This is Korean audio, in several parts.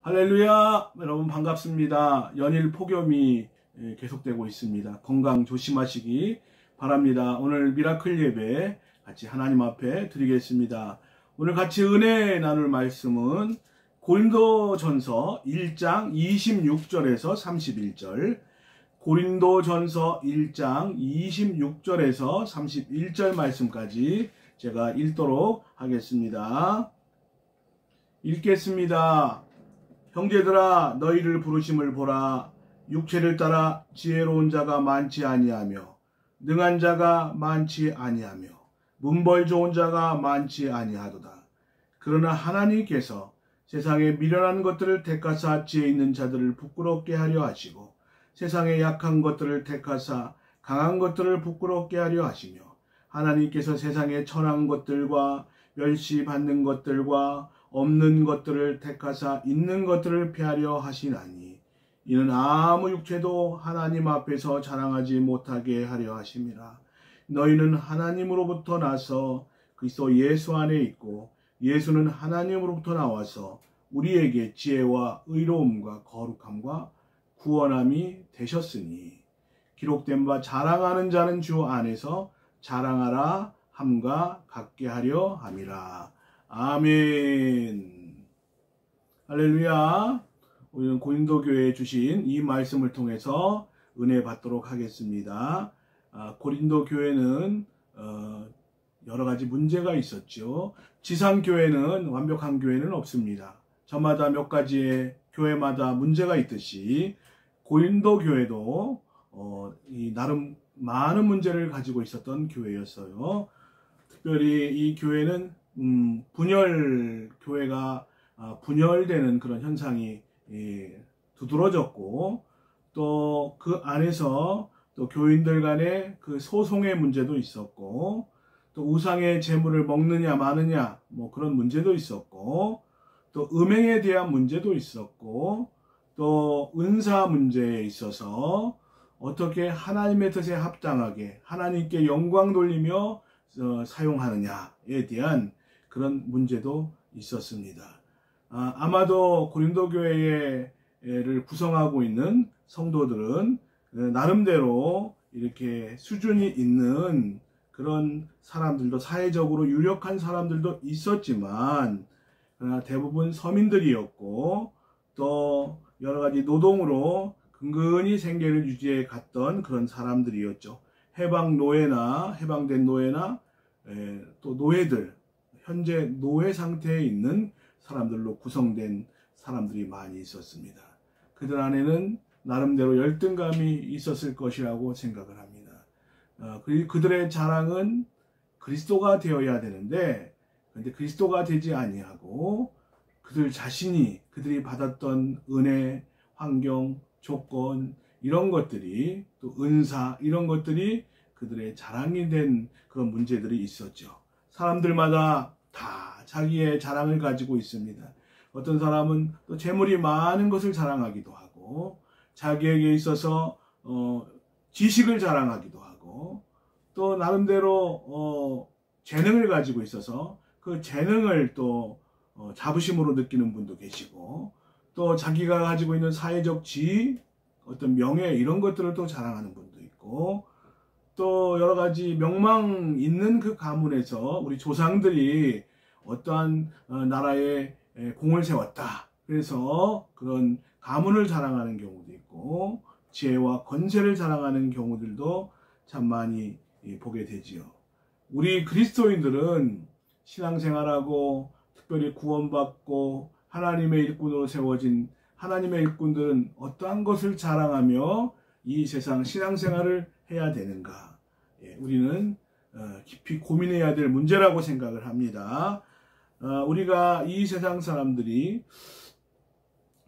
할렐루야! 여러분 반갑습니다. 연일 폭염이 계속되고 있습니다. 건강 조심하시기 바랍니다. 오늘 미라클 예배 같이 하나님 앞에 드리겠습니다. 오늘 같이 은혜 나눌 말씀은 고린도전서 1장 26절에서 31절, 고린도전서 1장 26절에서 31절 말씀까지 제가 읽도록 하겠습니다. 읽겠습니다. 형제들아, 너희를 부르심을 보라. 육체를 따라 지혜로운 자가 많지 아니하며 능한 자가 많지 아니하며 문벌 좋은 자가 많지 아니하도다. 그러나 하나님께서 세상에 미련한 것들을 택하사 지혜 있는 자들을 부끄럽게 하려 하시고 세상에 약한 것들을 택하사 강한 것들을 부끄럽게 하려 하시며 하나님께서 세상에 천한 것들과 멸시받는 것들과 없는 것들을 택하사 있는 것들을 피하려 하시나니 이는 아무 육체도 하나님 앞에서 자랑하지 못하게 하려 하심이라. 너희는 하나님으로부터 나서 그리스도 예수 안에 있고 예수는 하나님으로부터 나와서 우리에게 지혜와 의로움과 거룩함과 구원함이 되셨으니 기록된 바 자랑하는 자는 주 안에서 자랑하라 함과 같게 하려 함이라. 아멘. 할렐루야. 우리는 고린도 교회에 주신 이 말씀을 통해서 은혜 받도록 하겠습니다. 고린도 교회는 여러 가지 문제가 있었죠. 지상 교회는 완벽한 교회는 없습니다. 저마다 몇 가지의 교회마다 문제가 있듯이 고린도 교회도 나름 많은 문제를 가지고 있었던 교회였어요. 특별히 이 교회는 교회가 분열되는 그런 현상이 두드러졌고, 또 그 안에서 또 교인들 간의 그 소송의 문제도 있었고, 또 우상의 제물을 먹느냐 마느냐 뭐 그런 문제도 있었고, 또 음행에 대한 문제도 있었고, 또 은사 문제에 있어서 어떻게 하나님의 뜻에 합당하게 하나님께 영광 돌리며 사용하느냐에 대한 그런 문제도 있었습니다. 아마도 고린도 교회를 구성하고 있는 성도들은 나름대로 이렇게 수준이 있는 그런 사람들도, 사회적으로 유력한 사람들도 있었지만 대부분 서민들이었고, 또 여러 가지 노동으로 근근히 생계를 유지해 갔던 그런 사람들이었죠. 해방된 노예나 또 노예들, 현재 노예 상태에 있는 사람들로 구성된 사람들이 많이 있었습니다. 그들 안에는 나름대로 열등감이 있었을 것이라고 생각을 합니다. 그들의 자랑은 그리스도가 되어야 되는데, 그런데 그리스도가 되지 아니하고 그들 자신이 그들이 받았던 은혜, 환경, 조건 이런 것들이, 또 은사 이런 것들이 그들의 자랑이 된 그런 문제들이 있었죠. 사람들마다 다 자기의 자랑을 가지고 있습니다. 어떤 사람은 또 재물이 많은 것을 자랑하기도 하고, 자기에게 있어서 지식을 자랑하기도 하고, 또 나름대로 재능을 가지고 있어서 그 재능을 또 자부심으로 느끼는 분도 계시고, 또 자기가 가지고 있는 사회적 지위, 어떤 명예 이런 것들을 또 자랑하는 분도 있고, 또 여러 가지 명망 있는 그 가문에서 우리 조상들이 어떠한 나라에 공을 세웠다, 그래서 그런 가문을 자랑하는 경우도 있고, 지혜와 권세를 자랑하는 경우들도 참 많이 보게 되지요. 우리 그리스도인들은 신앙생활하고 특별히 구원받고 하나님의 일꾼으로 세워진 하나님의 일꾼들은 어떠한 것을 자랑하며 이 세상 신앙생활을 해야 되는가? 우리는 깊이 고민해야 될 문제라고 생각을 합니다. 우리가 이 세상 사람들이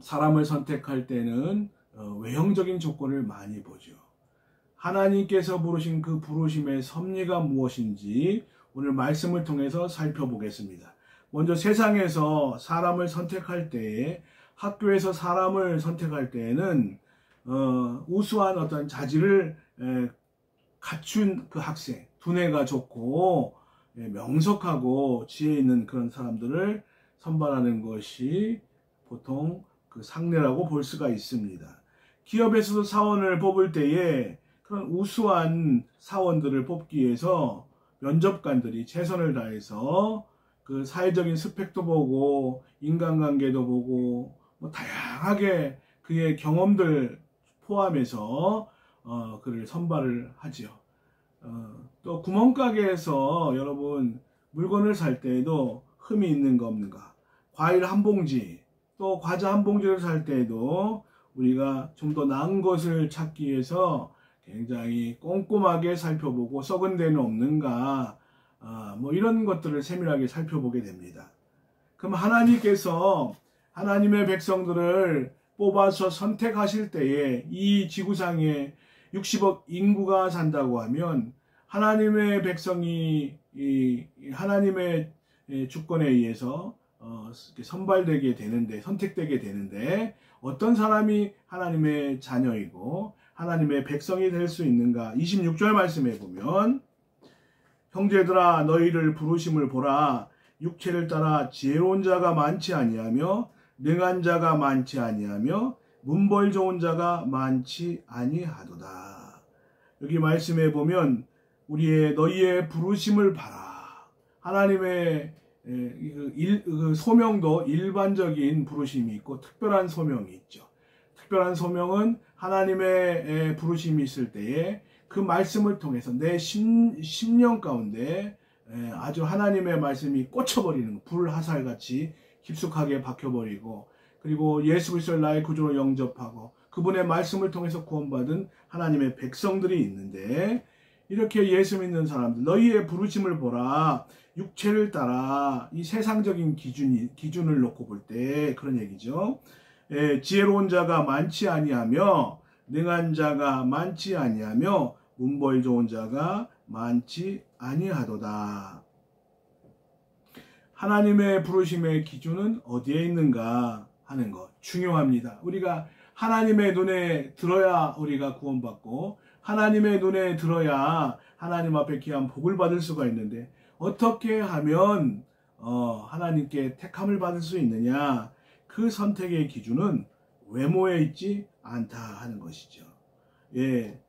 사람을 선택할 때는 외형적인 조건을 많이 보죠. 하나님께서 부르신 그 부르심의 섭리가 무엇인지 오늘 말씀을 통해서 살펴보겠습니다. 먼저 세상에서 사람을 선택할 때에, 학교에서 사람을 선택할 때에는 우수한 어떤 자질을 갖춘 그 학생, 두뇌가 좋고 명석하고 지혜 있는 그런 사람들을 선발하는 것이 보통 그 상례라고 볼 수가 있습니다. 기업에서도 사원을 뽑을 때에 그런 우수한 사원들을 뽑기 위해서 면접관들이 최선을 다해서 그 사회적인 스펙도 보고 인간관계도 보고 뭐 다양하게 그의 경험들 포함해서 그를 선발을 하지요. 또 구멍가게에서 여러분 물건을 살 때에도 흠이 있는 거 없는가, 과일 한 봉지 또 과자 한 봉지를 살 때에도 우리가 좀 더 나은 것을 찾기 위해서 굉장히 꼼꼼하게 살펴보고 썩은 데는 없는가, 뭐 이런 것들을 세밀하게 살펴보게 됩니다. 그럼 하나님께서 하나님의 백성들을 뽑아서 선택하실 때에 이 지구상에 60억 인구가 산다고 하면 하나님의 백성이 하나님의 주권에 의해서 선발되게 되는데, 선택되게 되는데 어떤 사람이 하나님의 자녀이고 하나님의 백성이 될 수 있는가? 26절 말씀에 보면 형제들아 너희를 부르심을 보라. 육체를 따라 지혜로운 자가 많지 아니하며 능한 자가 많지 아니하며 문벌 좋은 자가 많지 아니하도다. 여기 말씀에 보면 너희의 부르심을 봐라. 하나님의 소명도 일반적인 부르심이 있고 특별한 소명이 있죠. 특별한 소명은 하나님의 부르심이 있을 때에 그 말씀을 통해서 내 심령 가운데 아주 하나님의 말씀이 꽂혀버리는, 불화살같이 깊숙하게 박혀버리고, 그리고 예수 그리스도를 나의 구주로 영접하고 그분의 말씀을 통해서 구원받은 하나님의 백성들이 있는데, 이렇게 예수 믿는 사람들, 너희의 부르심을 보라. 육체를 따라, 이 세상적인 기준을 놓고 볼 때 그런 얘기죠. 지혜로운 자가 많지 아니하며 능한 자가 많지 아니하며 문벌 좋은 자가 많지 아니하도다. 하나님의 부르심의 기준은 어디에 있는가 하는 것 중요합니다. 우리가 하나님의 눈에 들어야 우리가 구원받고 하나님의 눈에 들어야 하나님 앞에 귀한 복을 받을 수가 있는데, 어떻게 하면 하나님께 택함을 받을 수 있느냐? 그 선택의 기준은 외모에 있지 않다 하는 것이죠. 예.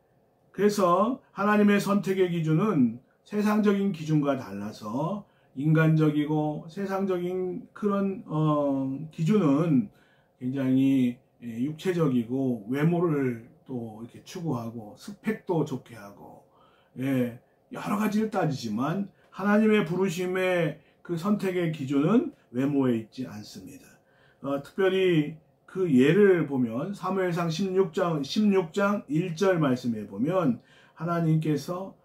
그래서 하나님의 선택의 기준은 세상적인 기준과 달라서 인간적이고 세상적인 그런 기준은 굉장히 육체적이고 외모를 또 이렇게 추구하고 스펙도 좋게 하고, 예, 여러 가지를 따지지만 하나님의 부르심의 그 선택의 기준은 외모에 있지 않습니다. 특별히 그 예를 보면 사무엘상 16장 1절 말씀에 보면 하나님께서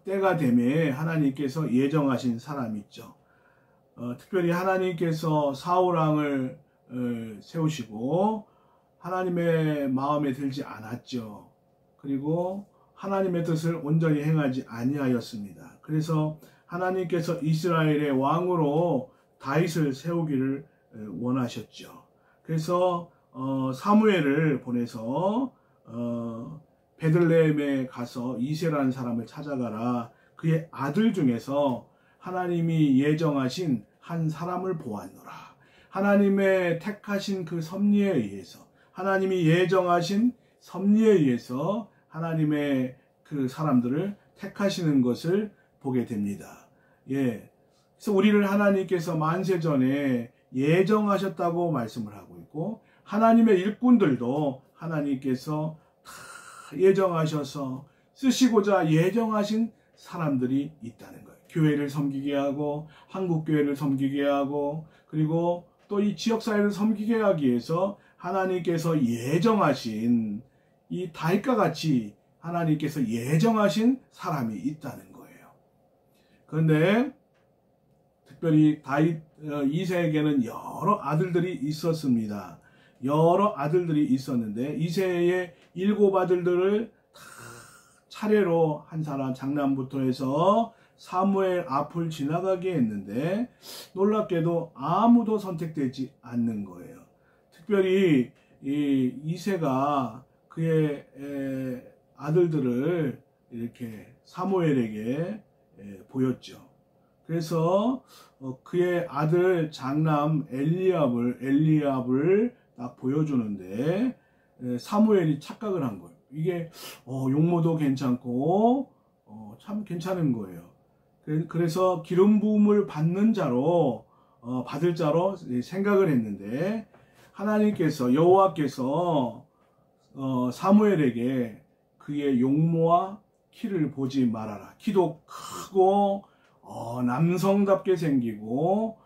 때가 되매 하나님께서 예정하신 사람이 있죠. 특별히 하나님께서 사울왕을 세우시고 하나님의 마음에 들지 않았죠. 그리고 하나님의 뜻을 온전히 행하지 아니하였습니다. 그래서 하나님께서 이스라엘의 왕으로 다윗을 세우기를 원하셨죠. 그래서 사무엘을 보내서 베들레헴에 가서 이새라는 사람을 찾아가라. 그의 아들 중에서 하나님이 예정하신 한 사람을 보았노라. 하나님의 택하신 그 섭리에 의해서, 하나님이 예정하신 섭리에 의해서 하나님의 그 사람들을 택하시는 것을 보게 됩니다. 예. 그래서 우리를 하나님께서 만세전에 예정하셨다고 말씀을 하고 있고, 하나님의 일꾼들도 하나님께서 다 예정하셔서 쓰시고자 예정하신 사람들이 있다는 거예요. 교회를 섬기게 하고, 한국교회를 섬기게 하고, 그리고 또 이 지역사회를 섬기게 하기 위해서 하나님께서 예정하신, 이 다윗과 같이 하나님께서 예정하신 사람이 있다는 거예요. 그런데 특별히 다윗 이새에게는 여러 아들들이 있었습니다. 여러 아들들이 있었는데 이새의 7 아들들을 다 차례로 한 사람 장남부터 해서 사무엘 앞을 지나가게 했는데 놀랍게도 아무도 선택되지 않는 거예요. 특별히 이 이새가 그의 아들들을 이렇게 사무엘에게 보였죠. 그래서 그의 아들 장남 엘리압을 딱 보여주는데 사무엘이 착각을 한 거예요. 이게 용모도 괜찮고 참 괜찮은 거예요. 그래서 기름 부음을 받는 자로 받을 자로 생각을 했는데 하나님께서 여호와께서 사무엘에게 그의 용모와 키를 보지 말아라. 키도 크고 남성답게 생기고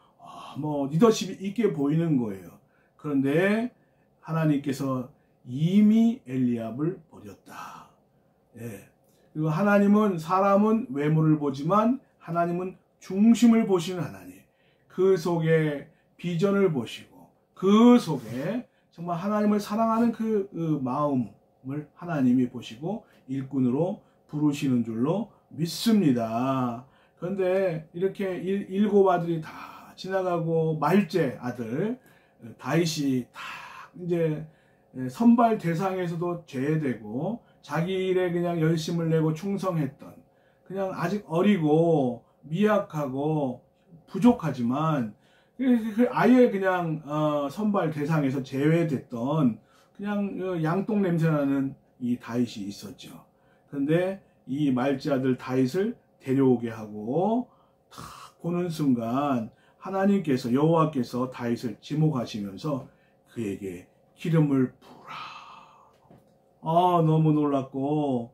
뭐 리더십이 있게 보이는 거예요. 그런데 하나님께서 이미 엘리압을 버렸다. 예. 그리고 하나님은 사람은 외모를 보지만 하나님은 중심을 보시는 하나님. 그 속에 비전을 보시고 그 속에 정말 하나님을 사랑하는 그 마음을 하나님이 보시고 일꾼으로 부르시는 줄로 믿습니다. 그런데 이렇게 일곱 아들이 다 지나가고 말째 아들 다윗이 다 이제 선발 대상에서도 제외되고 자기 일에 그냥 열심을 내고 충성했던 그냥 아직 어리고 미약하고 부족하지만 아예 그냥 선발 대상에서 제외됐던 그냥 양똥 냄새나는 이 다윗이 있었죠. 그런데 이 말째 아들 다윗을 데려오게 하고 탁 보는 순간 하나님께서 여호와께서 다윗을 지목하시면서 그에게 기름을 부으라. 너무 놀랍고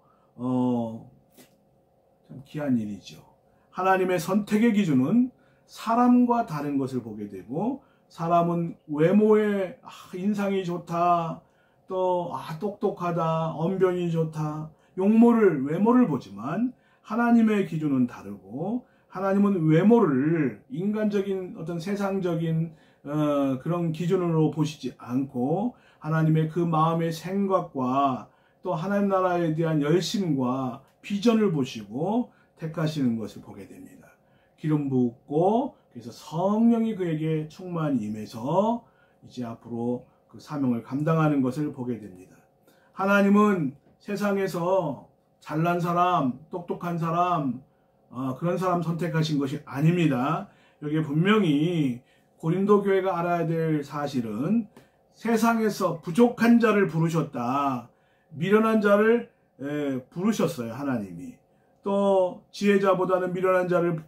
참 귀한 일이죠. 하나님의 선택의 기준은 사람과 다른 것을 보게 되고 사람은 외모에 인상이 좋다, 또 똑똑하다, 언변이 좋다, 외모를 보지만 하나님의 기준은 다르고 하나님은 외모를 인간적인 어떤 세상적인 그런 기준으로 보시지 않고 하나님의 그 마음의 생각과 또 하나님 나라에 대한 열심과 비전을 보시고 택하시는 것을 보게 됩니다. 기름 붓고 그래서 성령이 그에게 충만히 임해서 이제 앞으로 그 사명을 감당하는 것을 보게 됩니다. 하나님은 세상에서 잘난 사람, 똑똑한 사람, 그런 사람 선택하신 것이 아닙니다. 여기에 분명히 고린도 교회가 알아야 될 사실은 세상에서 부족한 자를 부르셨다. 미련한 자를 부르셨어요. 하나님이. 또 지혜자보다는 미련한 자를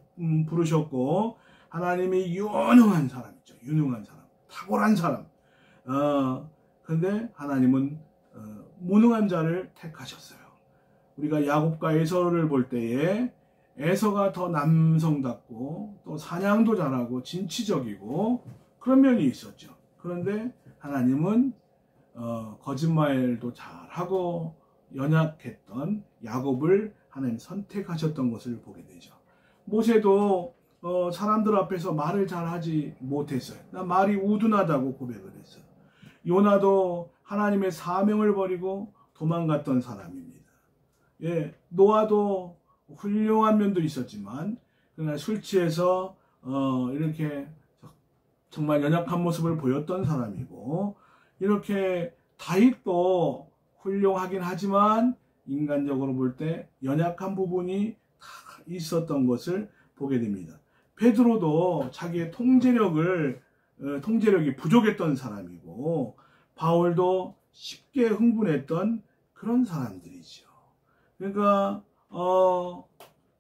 부르셨고 하나님이 유능한 사람 있죠. 유능한 사람, 탁월한 사람. 근데 하나님은 무능한 자를 택하셨어요. 우리가 야곱과 에서를 볼 때에 에서가 더 남성답고 또 사냥도 잘하고 진취적이고 그런 면이 있었죠. 그런데 하나님은 거짓말도 잘하고 연약했던 야곱을 하나님 선택하셨던 것을 보게 되죠. 모세도 사람들 앞에서 말을 잘하지 못했어요. 나 말이 우둔하다고 고백을 했어요. 요나도 하나님의 사명을 버리고 도망갔던 사람입니다. 예, 노아도 훌륭한 면도 있었지만 그러나 술 취해서 이렇게 정말 연약한 모습을 보였던 사람이고 이렇게 다윗도 훌륭하긴 하지만 인간적으로 볼 때 연약한 부분이 다 있었던 것을 보게 됩니다. 베드로도 자기의 통제력이 부족했던 사람이고 바울도 쉽게 흥분했던 그런 사람들이죠. 그러니까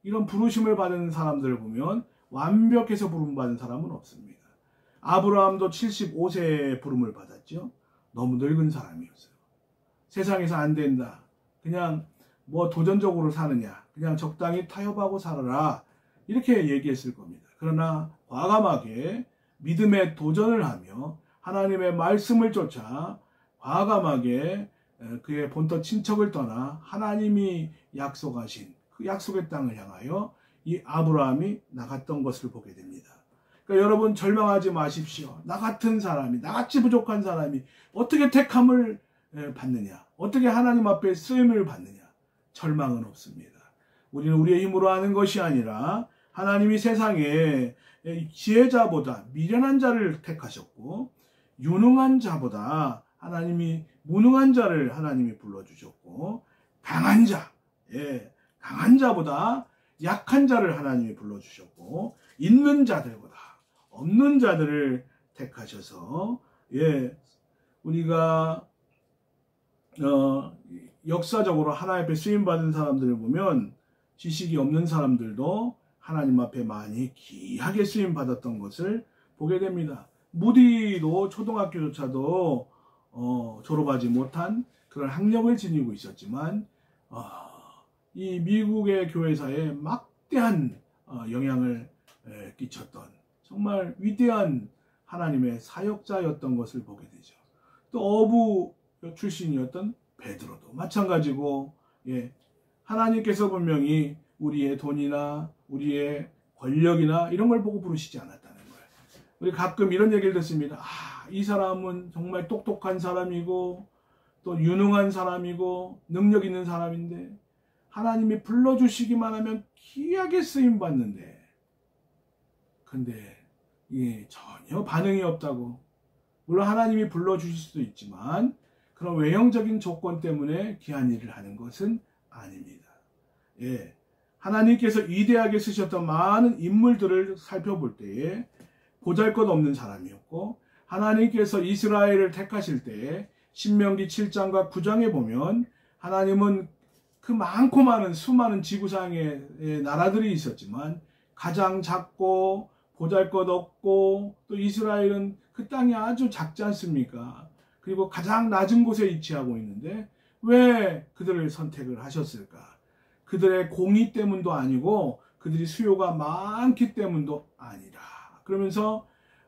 이런 부르심을 받은 사람들을 보면 완벽해서 부름 받은 사람은 없습니다. 아브라함도 75세에 부름을 받았죠. 너무 늙은 사람이었어요. 세상에서 안 된다. 그냥 뭐 도전적으로 사느냐. 그냥 적당히 타협하고 살아라. 이렇게 얘기했을 겁니다. 그러나 과감하게 믿음의 도전을 하며 하나님의 말씀을 쫓아 과감하게 그의 본토 친척을 떠나 하나님이 약속하신 그 약속의 땅을 향하여 이 아브라함이 나갔던 것을 보게 됩니다. 그러니까 여러분 절망하지 마십시오. 나 같은 사람이, 나같이 부족한 사람이 어떻게 택함을 받느냐, 어떻게 하나님 앞에 쓰임을 받느냐. 절망은 없습니다. 우리는 우리의 힘으로 하는 것이 아니라 하나님이 세상에 지혜자보다 미련한 자를 택하셨고 유능한 자보다 하나님이 무능한 자를 하나님이 불러주셨고 강한 자보다 약한 자를 하나님이 불러주셨고 있는 자들보다 없는 자들을 택하셔서 우리가 역사적으로 하나님 앞에 쓰임받은 사람들을 보면 지식이 없는 사람들도 하나님 앞에 많이 귀하게 쓰임받았던 것을 보게 됩니다. 무디도 초등학교조차도 졸업하지 못한 그런 학력을 지니고 있었지만 이 미국의 교회사에 막대한 영향을 끼쳤던 정말 위대한 하나님의 사역자였던 것을 보게 되죠. 또 어부 출신이었던 베드로도 마찬가지고, 하나님께서 분명히 우리의 돈이나 우리의 권력이나 이런 걸 보고 부르시지 않았다는 거예요. 우리 가끔 이런 얘기를 듣습니다. 이 사람은 정말 똑똑한 사람이고 또 유능한 사람이고 능력 있는 사람인데 하나님이 불러주시기만 하면 귀하게 쓰임받는데 근데 이게 전혀 반응이 없다고. 물론 하나님이 불러주실 수도 있지만 그런 외형적인 조건 때문에 귀한 일을 하는 것은 아닙니다. 하나님께서 위대하게 쓰셨던 많은 인물들을 살펴볼 때에 보잘것없는 사람이었고, 하나님께서 이스라엘을 택하실 때에 신명기 7장과 9장에 보면 하나님은 그 많고 많은 수많은 지구상의 나라들이 있었지만 가장 작고 보잘것없고 또 이스라엘은 그 땅이 아주 작지 않습니까? 그리고 가장 낮은 곳에 위치하고 있는데 왜 그들을 선택을 하셨을까? 그들의 공의 때문도 아니고 그들이 수요가 많기 때문도 아니라, 그러면서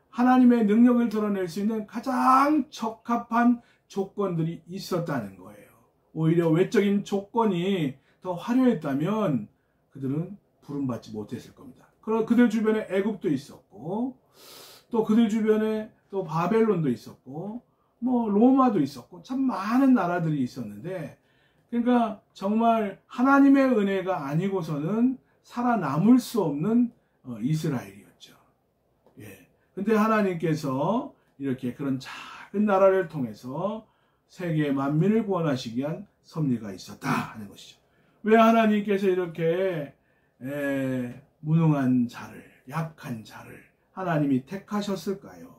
하나님의 능력을 드러낼 수 있는 가장 적합한 조건들이 있었다는 거예요. 오히려 외적인 조건이 더 화려했다면 그들은 부름받지 못했을 겁니다. 그들 주변에 애굽도 있었고 또 그들 주변에 또 바벨론도 있었고 뭐 로마도 있었고 참 많은 나라들이 있었는데, 그러니까 정말 하나님의 은혜가 아니고서는 살아남을 수 없는 이스라엘이었죠. 근데 하나님께서 이렇게 그런 작은 나라를 통해서 세계 만민을 구원하시기 위한 섭리가 있었다 하는 것이죠. 왜 하나님께서 이렇게 무능한 자를, 약한 자를 하나님이 택하셨을까요?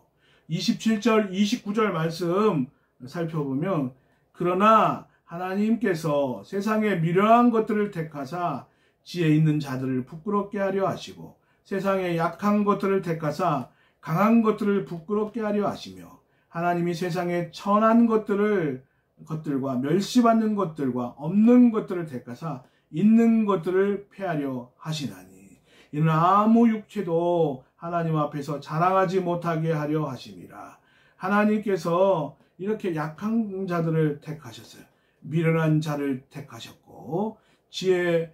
27절, 29절 말씀 살펴보면, 그러나 하나님께서 세상에 미련한 것들을 택하사 지혜 있는 자들을 부끄럽게 하려 하시고, 세상에 약한 것들을 택하사 강한 것들을 부끄럽게 하려 하시며, 하나님이 세상에 천한 것들과 멸시받는 것들과 없는 것들을 택하사 있는 것들을 폐하려 하시나니, 이는 아무 육체도 하나님 앞에서 자랑하지 못하게 하려 하심이라. 하나님께서 이렇게 약한 자들을 택하셨어요. 미련한 자를 택하셨고 지혜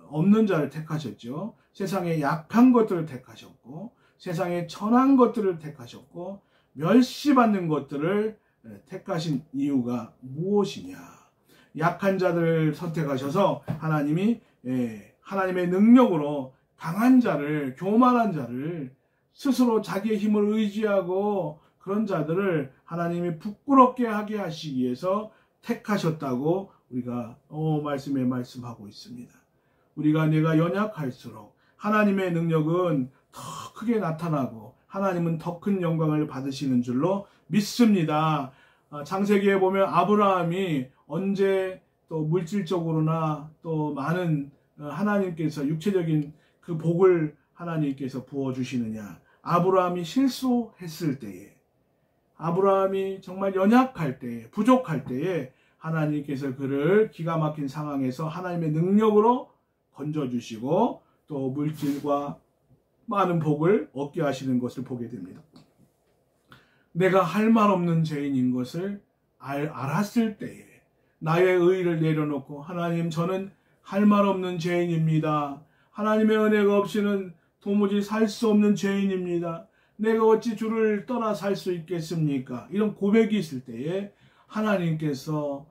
없는 자를 택하셨죠. 세상에 약한 것들을 택하셨고 세상에 천한 것들을 택하셨고 멸시받는 것들을 택하신 이유가 무엇이냐? 약한 자들을 선택하셔서 하나님이 하나님의 능력으로 강한 자를, 교만한 자를, 스스로 자기의 힘을 의지하고 그런 자들을 하나님이 부끄럽게 하게 하시기 위해서 택하셨다고 우리가 말씀에 말씀하고 있습니다. 내가 연약할수록 하나님의 능력은 더 크게 나타나고 하나님은 더 큰 영광을 받으시는 줄로 믿습니다. 창세기에 보면 아브라함이 언제 또 물질적으로나 또 많은 하나님께서 육체적인 그 복을 하나님께서 부어주시느냐? 아브라함이 실수했을 때에, 아브라함이 정말 연약할 때에, 부족할 때에 하나님께서 그를 기가 막힌 상황에서 하나님의 능력으로 건져주시고 또 물질과 많은 복을 얻게 하시는 것을 보게 됩니다. 내가 할 말 없는 죄인인 것을 알았을 때에 나의 의의를 내려놓고, 하나님, 저는 할 말 없는 죄인입니다. 하나님의 은혜가 없이는 도무지 살 수 없는 죄인입니다. 내가 어찌 주를 떠나 살 수 있겠습니까? 이런 고백이 있을 때에 하나님께서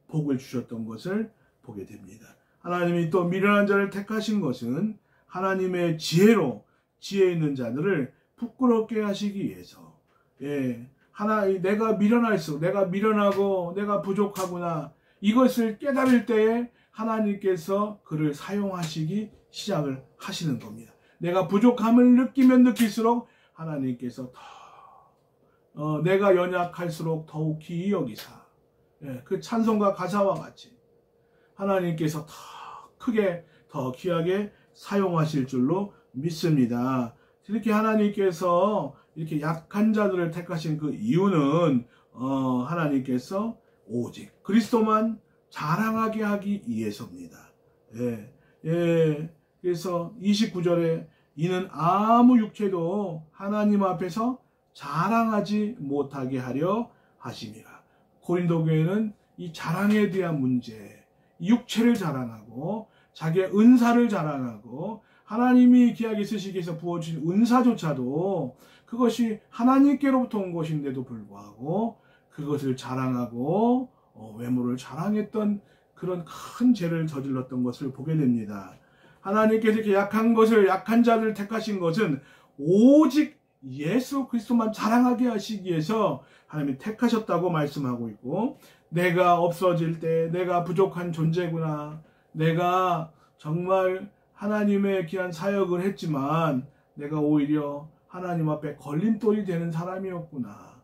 복을 주셨던 것을 보게 됩니다. 하나님이 또 미련한 자를 택하신 것은 하나님의 지혜로 지혜 있는 자들을 부끄럽게 하시기 위해서, 내가 미련할수록, 내가 미련하고 내가 부족하구나, 이것을 깨달을 때에 하나님께서 그를 사용하시기 시작을 하시는 겁니다. 내가 부족함을 느끼면 느낄수록 하나님께서 내가 연약할수록 더욱 귀히 여기사. 그 찬송가 가사와 같이 하나님께서 더 크게 더 귀하게 사용하실 줄로 믿습니다. 이렇게 하나님께서 이렇게 약한 자들을 택하신 그 이유는 하나님께서 오직 그리스도만 자랑하게 하기 위해서입니다. 그래서 29절에 이는 아무 육체도 하나님 앞에서 자랑하지 못하게 하려 하심이라. 고린도 교회는 이 자랑에 대한 문제, 육체를 자랑하고 자기의 은사를 자랑하고 하나님이 귀하게 쓰시기 위해서 부어주신 은사조차도 그것이 하나님께로부터 온 것인데도 불구하고 그것을 자랑하고 외모를 자랑했던 그런 큰 죄를 저질렀던 것을 보게 됩니다. 하나님께서 이렇게 약한 자를 택하신 것은 오직 예수 그리스도만 자랑하게 하시기 위해서 하나님이 택하셨다고 말씀하고 있고, 내가 없어질 때 내가 부족한 존재구나, 내가 정말 하나님의 귀한 사역을 했지만 내가 오히려 하나님 앞에 걸림돌이 되는 사람이었구나,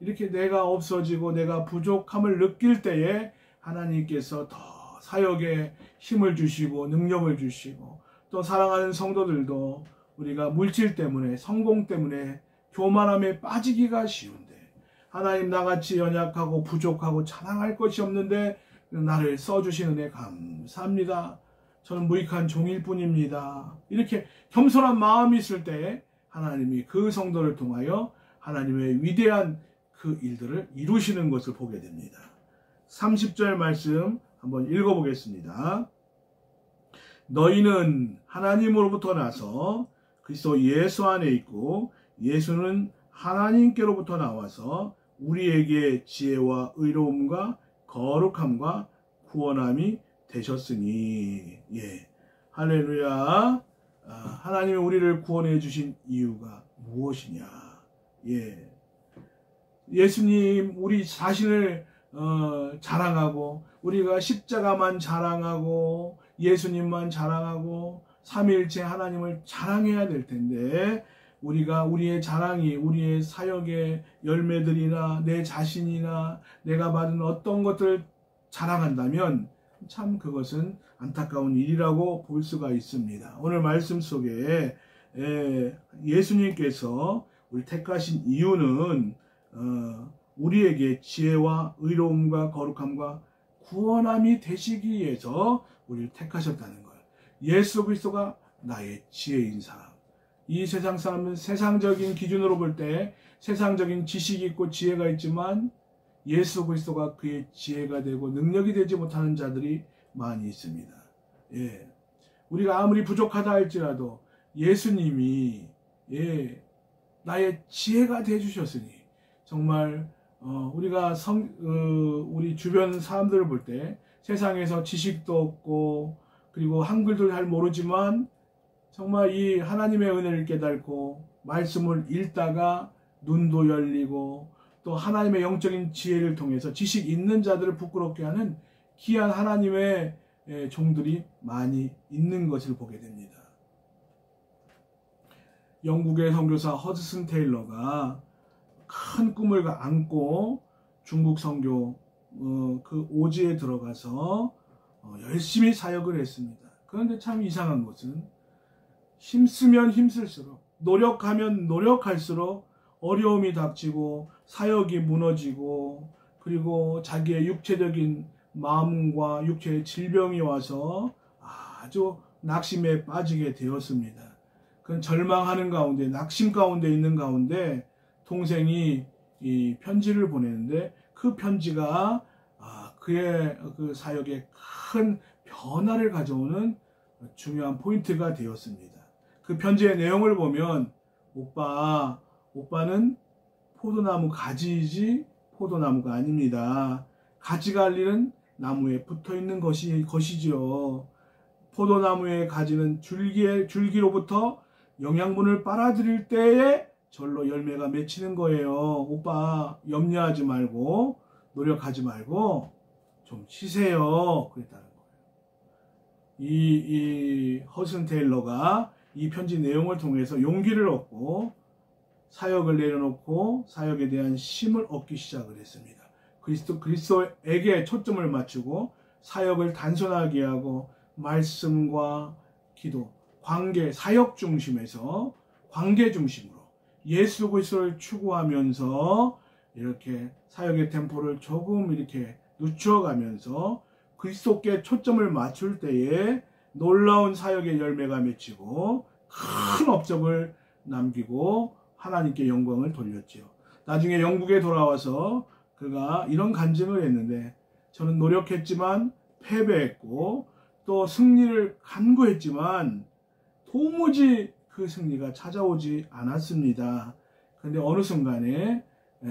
이렇게 내가 없어지고 내가 부족함을 느낄 때에 하나님께서 더 사역에 힘을 주시고 능력을 주시고, 또 사랑하는 성도들도 우리가 물질 때문에 성공 때문에 교만함에 빠지기가 쉬운데, 하나님 나같이 연약하고 부족하고 자랑할 것이 없는데 나를 써주신 은혜 감사합니다, 저는 무익한 종일 뿐입니다, 이렇게 겸손한 마음이 있을 때 하나님이 그 성도를 통하여 하나님의 위대한 그 일들을 이루시는 것을 보게 됩니다. 30절 말씀 한번 읽어보겠습니다. 너희는 하나님으로부터 나서 그리스도 예수 안에 있고 예수는 하나님께로부터 나와서 우리에게 지혜와 의로움과 거룩함과 구원함이 되셨으니. 할렐루야. 하나님이 우리를 구원해 주신 이유가 무엇이냐. 예수님 우리 자신을 자랑하고 우리가 십자가만 자랑하고 예수님만 자랑하고 삼위일체 하나님을 자랑해야 될 텐데, 우리가 우리의 자랑이 우리의 사역의 열매들이나 내 자신이나 내가 받은 어떤 것들을 자랑한다면 참 그것은 안타까운 일이라고 볼 수가 있습니다. 오늘 말씀 속에 예수님께서 우리 택하신 이유는 우리에게 지혜와 의로움과 거룩함과 구원함이 되시기 위해서 우리를 택하셨다는 거예요. 예수 그리스도가 나의 지혜인 사람. 이 세상 사람은 세상적인 기준으로 볼 때 세상적인 지식이 있고 지혜가 있지만 예수 그리스도가 그의 지혜가 되고 능력이 되지 못하는 자들이 많이 있습니다. 우리가 아무리 부족하다 할지라도 예수님이 나의 지혜가 되어 주셨으니, 정말 우리가 우리 주변 사람들을 볼 때 세상에서 지식도 없고 그리고 한글도 잘 모르지만 정말 이 하나님의 은혜를 깨닫고 말씀을 읽다가 눈도 열리고 또 하나님의 영적인 지혜를 통해서 지식 있는 자들을 부끄럽게 하는 귀한 하나님의 종들이 많이 있는 것을 보게 됩니다. 영국의 선교사 허드슨 테일러가 큰 꿈을 안고 중국 선교 그 오지에 들어가서 열심히 사역을 했습니다. 그런데 참 이상한 것은 힘쓰면 힘쓸수록, 노력하면 노력할수록 어려움이 닥치고 사역이 무너지고, 그리고 자기의 육체적인 마음과 육체의 질병이 와서 아주 낙심에 빠지게 되었습니다. 그건 절망하는 가운데, 낙심 가운데 있는 가운데 동생이 이 편지를 보내는데, 그 편지가 그의 그 사역에 큰 변화를 가져오는 중요한 포인트가 되었습니다. 그 편지의 내용을 보면 오빠는 포도나무 가지이지 포도나무가 아닙니다. 가지가 할 일은 나무에 붙어있는 것이지요. 포도나무의 가지는 줄기로부터 영양분을 빨아들일 때에 절로 열매가 맺히는 거예요. 오빠 염려하지 말고 노력하지 말고 좀 쉬세요, 그랬다는 거예요. 이 허슨 테일러가 이 편지 내용을 통해서 용기를 얻고 사역을 내려놓고 사역에 대한 힘을 얻기 시작을 했습니다. 그리스도에게 초점을 맞추고 사역을 단순하게 하고 말씀과 기도, 관계, 사역 중심에서 관계 중심으로 예수 그리스도를 추구하면서 이렇게 사역의 템포를 조금 이렇게 늦춰가면서 그리스도께 초점을 맞출 때에 놀라운 사역의 열매가 맺히고 큰 업적을 남기고 하나님께 영광을 돌렸지요. 나중에 영국에 돌아와서 그가 이런 간증을 했는데, 저는 노력했지만 패배했고 또 승리를 간구했지만 도무지 그 승리가 찾아오지 않았습니다. 그런데 어느 순간에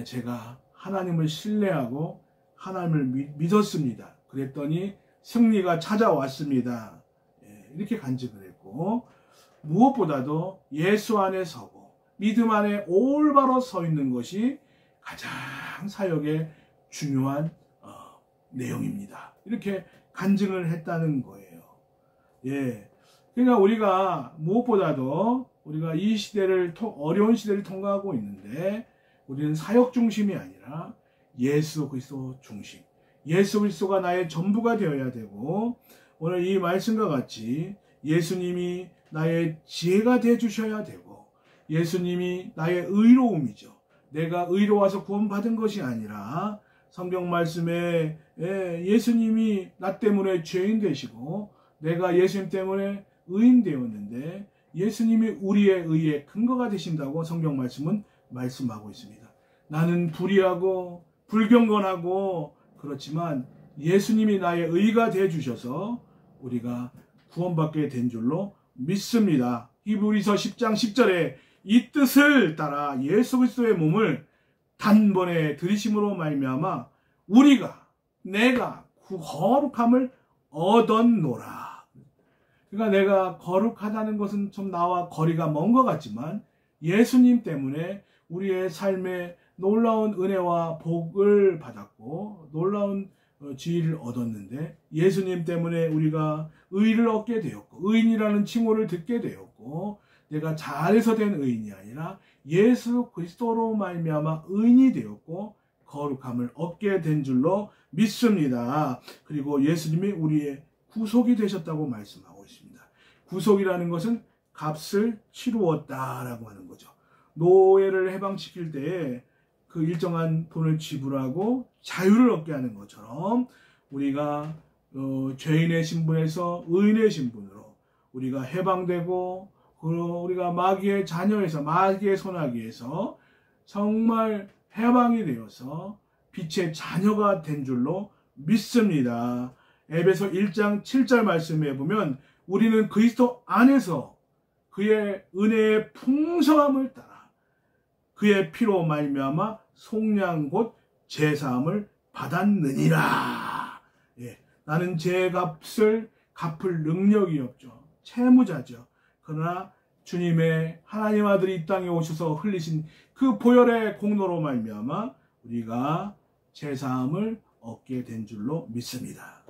제가 하나님을 신뢰하고 하나님을 믿었습니다. 그랬더니 승리가 찾아왔습니다. 이렇게 간증을 했고, 무엇보다도 예수 안에 서고 믿음 안에 올바로 서 있는 것이 가장 사역의 중요한 내용입니다. 이렇게 간증을 했다는 거예요. 그러니까 우리가 무엇보다도 우리가 이 시대를 어려운 시대를 통과하고 있는데, 우리는 사역 중심이 아니라 예수 그리스도 중심, 예수 그리스도가 나의 전부가 되어야 되고, 오늘 이 말씀과 같이 예수님이 나의 지혜가 되어 주셔야 되고, 예수님이 나의 의로움이죠. 내가 의로워서 구원받은 것이 아니라 성경 말씀에 예수님이 나 때문에 죄인 되시고 내가 예수님 때문에 의인 되었는데 예수님이 우리의 의의 근거가 되신다고 성경 말씀은 말씀하고 있습니다. 나는 불의하고 불경건하고 그렇지만 예수님이 나의 의가 되어 주셔서 우리가 구원받게 된 줄로 믿습니다. 히브리서 10장 10절에 이 뜻을 따라 예수 그리스도의 몸을 단번에 들이심으로 말미암아 내가 거룩함을 얻었노라. 그러니까 내가 거룩하다는 것은 좀 나와 거리가 먼 것 같지만 예수님 때문에 우리의 삶에 놀라운 은혜와 복을 받았고 놀라운 지위를 얻었는데, 예수님 때문에 우리가 의를 얻게 되었고 의인이라는 칭호를 듣게 되었고, 내가 잘해서 된 의인이 아니라 예수 그리스도로 말미암아 의인이 되었고 거룩함을 얻게 된 줄로 믿습니다. 그리고 예수님이 우리의 구속이 되셨다고 말씀하고 있습니다. 구속이라는 것은 값을 치루었다라고 하는 거죠. 노예를 해방시킬 때에 그 일정한 돈을 지불하고 자유를 얻게 하는 것처럼 우리가 죄인의 신분에서 의인의 신분으로 우리가 해방되고, 우리가 마귀의 자녀에서 마귀의 손아귀에서 정말 해방이 되어서 빛의 자녀가 된 줄로 믿습니다. 에베소 1장 7절 말씀에 보면 우리는 그리스도 안에서 그의 은혜의 풍성함을 따라 그의 피로 말미암아 속량 곧 제사함을 받았느니라. 나는 제 값을 갚을 능력이 없죠. 채무자죠. 그러나 주님의 하나님 아들이 이 땅에 오셔서 흘리신 그 보혈의 공로로 말미암아 우리가 제사함을 얻게 된 줄로 믿습니다.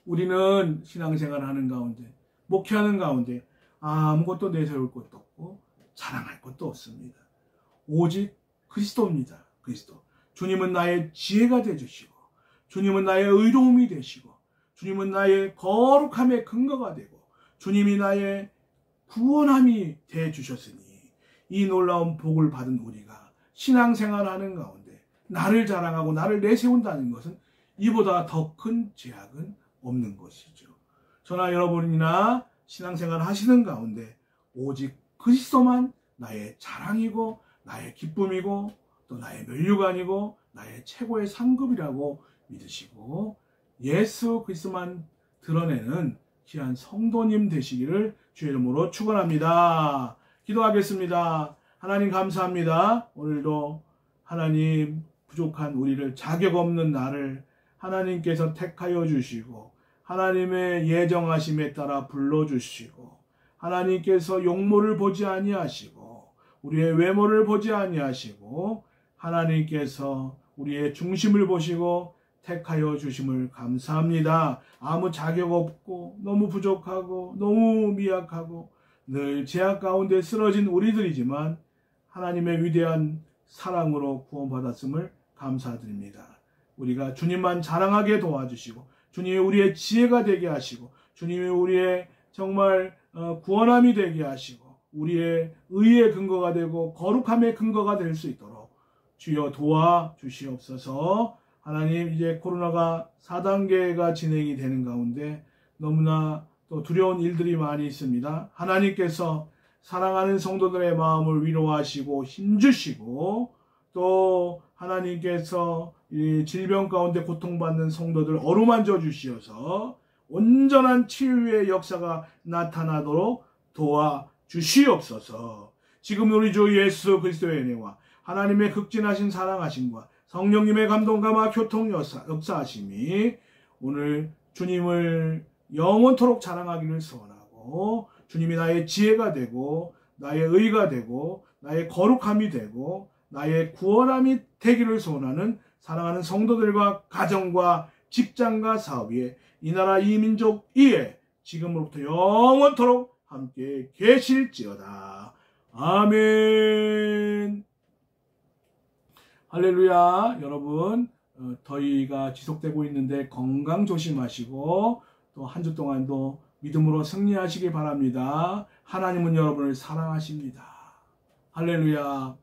우리는 신앙생활을 하는 가운데, 목회하는 가운데 아무것도 내세울 것도 없고 자랑할 것도 없습니다. 오직 그리스도입니다. 그리스도. 주님은 나의 지혜가 되주시고, 주님은 나의 의로움이 되시고, 주님은 나의 거룩함의 근거가 되고, 주님이 나의 구원함이 되주셨으니 이 놀라운 복을 받은 우리가 신앙생활하는 가운데 나를 자랑하고 나를 내세운다는 것은 이보다 더 큰 죄악은 없는 것이죠. 저나 여러분이나 신앙생활 하시는 가운데 오직 그리스도만 나의 자랑이고 나의 기쁨이고 또 나의 면류관이고 나의 최고의 상급이라고 믿으시고 예수 그리스도만 드러내는 귀한 성도님 되시기를 주의 이름으로 축원합니다. 기도하겠습니다. 하나님 감사합니다. 오늘도 하나님 부족한 우리를, 자격 없는 나를 하나님께서 택하여 주시고 하나님의 예정하심에 따라 불러주시고 하나님께서 용모를 보지 아니하시고 우리의 외모를 보지 아니하시고 하나님께서 우리의 중심을 보시고 택하여 주심을 감사합니다. 아무 자격 없고 너무 부족하고 너무 미약하고 늘 죄악 가운데 쓰러진 우리들이지만 하나님의 위대한 사랑으로 구원받았음을 감사드립니다. 우리가 주님만 자랑하게 도와주시고 주님이 우리의 지혜가 되게 하시고 주님이 우리의 정말 구원함이 되게 하시고 우리의 의의 근거가 되고 거룩함의 근거가 될 수 있도록 주여 도와주시옵소서. 하나님, 이제 코로나가 4단계가 진행이 되는 가운데 너무나 또 두려운 일들이 많이 있습니다. 하나님께서 사랑하는 성도들의 마음을 위로하시고 힘주시고 또 하나님께서 이 질병 가운데 고통받는 성도들 어루만져 주시어서 온전한 치유의 역사가 나타나도록 도와주시옵소서. 지금 우리 주 예수 그리스도의 은혜와 하나님의 극진하신 사랑하심과 성령님의 감동감화 교통 역사하심이 오늘 주님을 영원토록 자랑하기를 소원하고 주님이 나의 지혜가 되고 나의 의가 되고 나의 거룩함이 되고 나의 구원함이 되기를 소원하는 사랑하는 성도들과 가정과 직장과 사업 위에 이 나라 이 민족 위에 지금으로부터 영원토록 함께 계실지어다. 아멘. 할렐루야. 여러분, 더위가 지속되고 있는데 건강 조심하시고 또 한 주 동안도 믿음으로 승리하시기 바랍니다. 하나님은 여러분을 사랑하십니다. 할렐루야.